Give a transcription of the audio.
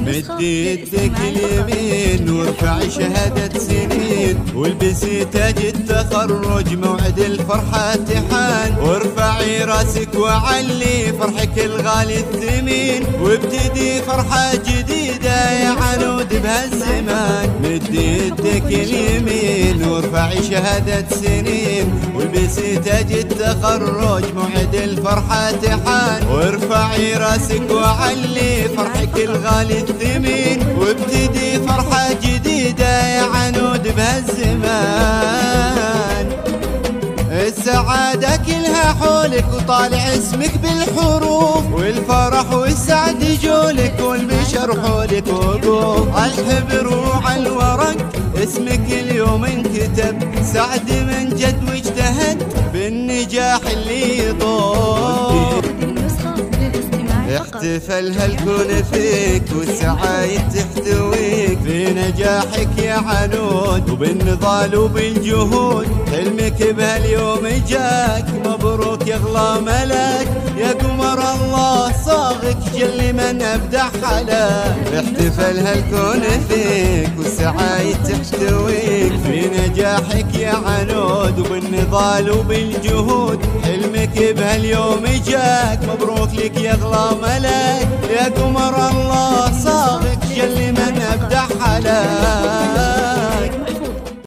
مد يدك اليمين وارفع شهادة سنين، والبسي تاج التخرج موعد الفرحة تحان، وارفعي راسك وعلي فرحك الغالي الثمين، وابتدي فرحة جديدة يا عنود بهالزمان. مد يدك اليمين وارفعي شهادة سنين، والبسي تاج التخرج موعد الفرحة تحان، وارفعي راسك وعلي فرحك الغالي الثمين، وابتدي فرحة جديدة يا عنود بهالزمان. السعادة كلها حولك وطالع اسمك بالحروف، والفرح والسعد يجولك والبشر حولك وقوف، عالحبر وعالورق اسمك اليوم انكتب، سعد من جد واجتهد بالنجاح اللي يطوف. احتفل هالكون فيك والسعايد تحتويك، في نجاحك يا عنود وبالنضال وبالجهود، حلمك بهاليوم جاك مبروك يا اغلى ملاك، يا قمر الله صاغك جل من ابدع حلاك. احتفل هالكون فيك والسعايد تحتويك، في نجاحك يا عنود وبالنضال وبالجهود، حلمك بهاليوم جاك مبروك لك يا اغلى ملاك، يا قمر الله صاغك جل من ابدع حلاك.